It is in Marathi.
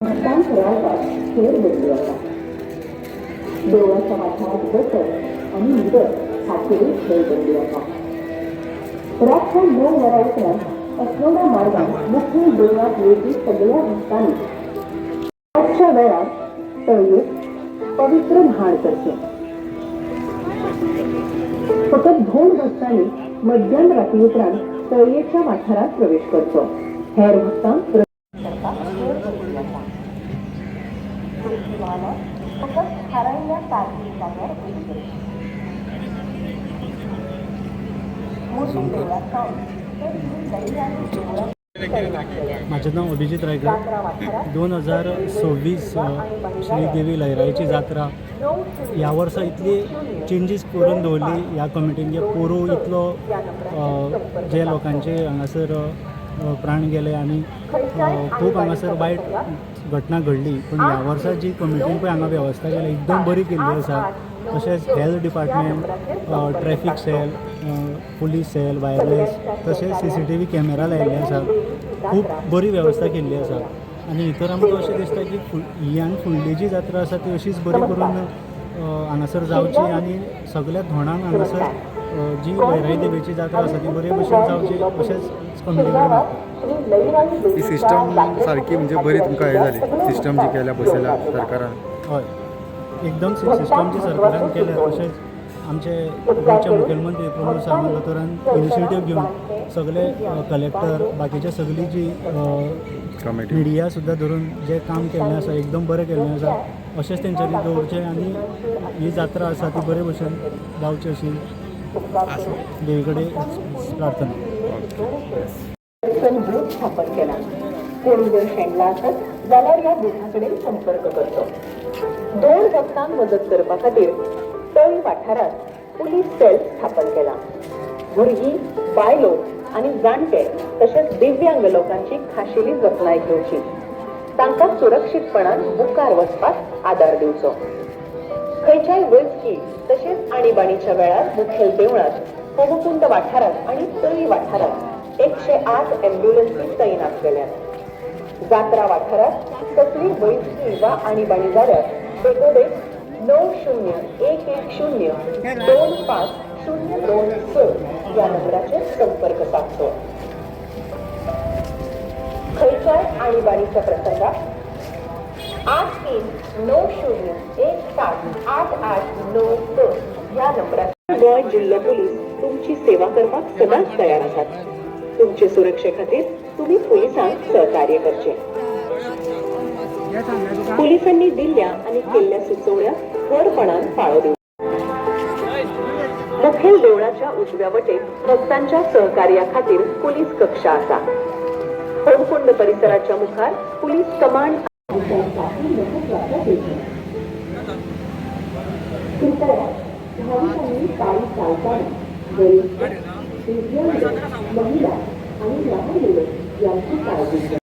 मतदान करावयास खेळ बदलू होता. देवळाच्या माध्यमात बसत आणि निवड हा खेळ बदलू होता. रात्र 9 वरायपर्यंत असलेल्या मार्गात मुख्य देवळात येथील सगळ्या भक्तांनी आजच्या वेळात तळीत पवित्र न्हाण करते. फक्त भोर भक्तांनी मध्यम रात्री उपरांत तळयेच्या वाठारात प्रवेश करतो. हेर भक्तांक फकत थारायल्ल्या तारखेच्या जाग्यार वयतले. मोसूम देवळात सावन तर दैरानी देवळात माझे नाव अभिजित रायकर. 2026 श्रीदेवी लयराईची जात्रा ह्या वर्सा इतली चेंजीस करून दवरली ह्या कमिटीन. पोरू इतलो जे लोकांचे हांगासर प्राण गेले आनी खूब हांगासर वायट घटना घडली, पण ह्या वर्सा जी कमिटीन पळय हांगा वेवस्था केल्या एकदम बरी केल्ली आसा. तशेंच health department, traffic cell, police cell, wireless, तशेंच CCTV कॅमेरा लायिल्ले आसा. खूब बरी वेवस्था केल्ली आसा आनी भितर आमकां अशें दिसता की ही आनी फुडली जी जात्रा आसा ती अशीच बरी करून हांगासर जावची आनी सगळ्या धोंडांक हांगासर जी लयराई देवीची जात्रा आसा ती बरे भशेन जावची अशेंच कमिटी कडेन. ही सिस्टम सारकी म्हणजे बरी तुमकां हे जाली, सिस्टम जी केल्या बसयल्या सरकारान. हय, एकदम सिस्टम जी सरकारान केल्या. तशेंच आमचे गोंयचे मुखेलमंत्री प्रमोद सावंत दोतोरान इनिशिएटीव घेवन सगळे कलेक्टर बाकीचे सगळी जी मिडिया सुद्दां धरून जे काम केल्लें आसा एकदम बरें केल्लें आसा. अशेंच तेंच्यांनी दवरचें आनी ही जात्रा आसा ती बरे भशेन जावची अशी देवी कडेन प्रार्थना. बूथ स्थापन केला. कोणी जर शेणला असत जाल्यार या बुथाकडे संपर्क करतो. 2 भक्तांक मदत करपा खातीर तळी वाठारात पुलीस सेल स्थापन केला. भुरगीं, बायलो आनी जाणटे तशेंच दिव्यांग लोकांची खाशेली जतनाय घेवची. तांकां सुरक्षीतपणान मुखार वचपाक आदार दिवचो. खंयच्याय वैजकी तशेंच आणीबाणीच्या वेळार मुखेल देवळात, होमकुंड वाठारात आनी तळी वाठारात 108 अँब्युलन्सी तैनात केल्यात. जात्रा वाठारात कसली वैजकी वा आणीबाणी जाल्यार बेगोबेग 9011025026 या नंबराचेर संपर्क साधचो. खंयच्याय आणीबाणीच्या प्रसंगात 8390178892 या नंबराचेर गोंय जिल्लो पुलीस तुमची सेवा करपाक सदांच तयार आसात. तुमचे सुरक्षे खातीर तुम्ही पोलिसांक सहकार्य करचे. पोलिसांनी दिल्ल्या आणि केल्ल्या सुचोवण्या खरपणान पाळो दिवचो. मुखेल देवळाच्या उजव्या वटेक भक्तांच्या सहकार्या खातीर पोलीस कक्ष आसा. होमकुंड परिसराच्या मुखार पोलीस कमांड महिला आणि लहान मुलं यांची काळजी घ्या.